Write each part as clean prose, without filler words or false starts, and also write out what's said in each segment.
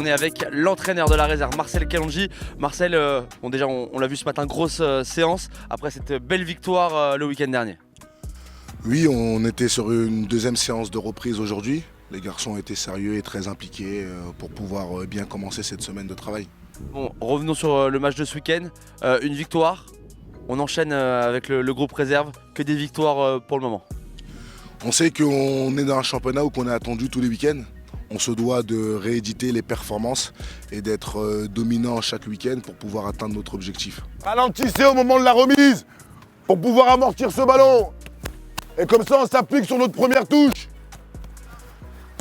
est avec l'entraîneur de la réserve, Marcel Kalonji. Marcel, bon déjà on l'a vu ce matin, grosse séance après cette belle victoire le week-end dernier. Oui, on était sur une deuxième séance de reprise aujourd'hui. Les garçons étaient sérieux et très impliqués pour pouvoir bien commencer cette semaine de travail. Bon, revenons sur le match de ce week-end. Une victoire, on enchaîne avec le groupe réserve, que des victoires pour le moment. On sait qu'on est dans un championnat où on est attendu tous les week-ends. On se doit de rééditer les performances et d'être dominant chaque week-end pour pouvoir atteindre notre objectif. Ralentissez au moment de la remise pour pouvoir amortir ce ballon. Et comme ça, on s'applique sur notre première touche.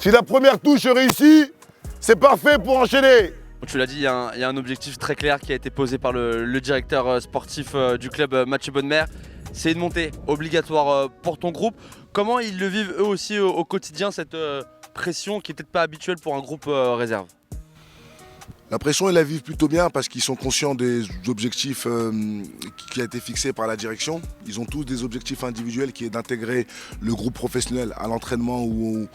Si la première touche réussit, c'est parfait pour enchaîner. Tu l'as dit, il y a un objectif très clair qui a été posé par le directeur sportif du club, Mathieu Bonnemer. C'est une montée obligatoire pour ton groupe. Comment ils le vivent eux aussi au quotidien, cette pression qui n'est peut-être pas habituelle pour un groupe réserve? La pression, ils la vivent plutôt bien parce qu'ils sont conscients des objectifs qui a été fixés par la direction. Ils ont tous des objectifs individuels qui est d'intégrer le groupe professionnel à l'entraînement ou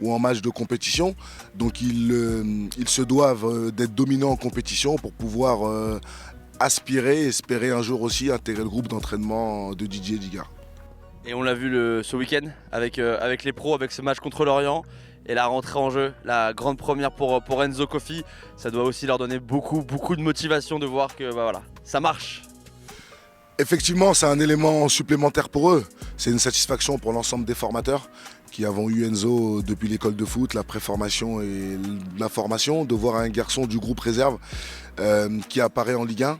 en match de compétition. Donc ils se doivent d'être dominants en compétition pour pouvoir aspirer, espérer un jour aussi intégrer le groupe d'entraînement de Didier Digard. Et on l'a vu ce week-end avec les pros, avec ce match contre l'Orient. Et la rentrée en jeu, la grande première pour Enzo Kofi, ça doit aussi leur donner beaucoup de motivation de voir que voilà, ça marche. Effectivement, c'est un élément supplémentaire pour eux. C'est une satisfaction pour l'ensemble des formateurs qui avons eu Enzo depuis l'école de foot, la préformation et la formation, de voir un garçon du groupe réserve qui apparaît en Ligue 1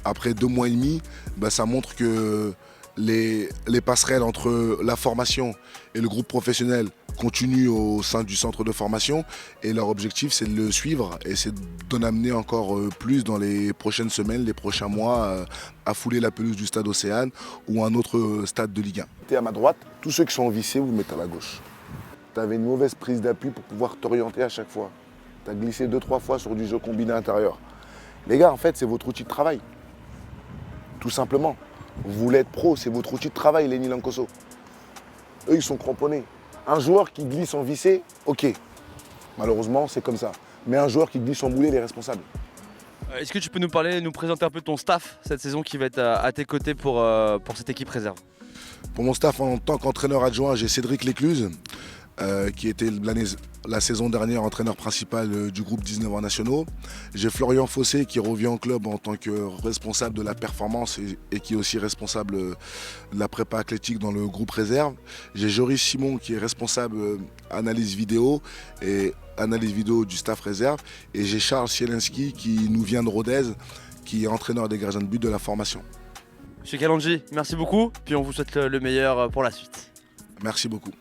après 2 mois et demi. Ça montre que les passerelles entre la formation et le groupe professionnel continuent au sein du centre de formation et leur objectif c'est de le suivre et c'est d'en amener encore plus dans les prochaines semaines, les prochains mois à fouler la pelouse du stade Océane ou un autre stade de Ligue 1. Tu es à ma droite, tous ceux qui sont vissés, vous mettez à la gauche. Tu avais une mauvaise prise d'appui pour pouvoir t'orienter à chaque fois. Tu as glissé 2-3 fois sur du jeu combiné intérieur. Les gars, en fait, c'est votre outil de travail. Tout simplement. Vous voulez être pro, c'est votre outil de travail, Lenny Lankoso. Eux, ils sont cramponnés. Un joueur qui glisse en vissé, ok. Malheureusement, c'est comme ça. Mais un joueur qui glisse en boulet, il est responsable. Est-ce que tu peux nous présenter un peu ton staff cette saison qui va être à tes côtés pour cette équipe réserve? Pour mon staff, en tant qu'entraîneur adjoint, j'ai Cédric Lécluse, qui était la saison dernière entraîneur principal du groupe 19 ans nationaux. J'ai Florian Fossé qui revient au club en tant que responsable de la performance et qui est aussi responsable de la prépa athlétique dans le groupe réserve. J'ai Joris Simon qui est responsable analyse vidéo et analyse vidéo du staff réserve. Et j'ai Charles Sielinski qui nous vient de Rodez, qui est entraîneur des gardiens de but de la formation. Monsieur Kalonji, merci beaucoup, puis on vous souhaite le meilleur pour la suite. Merci beaucoup.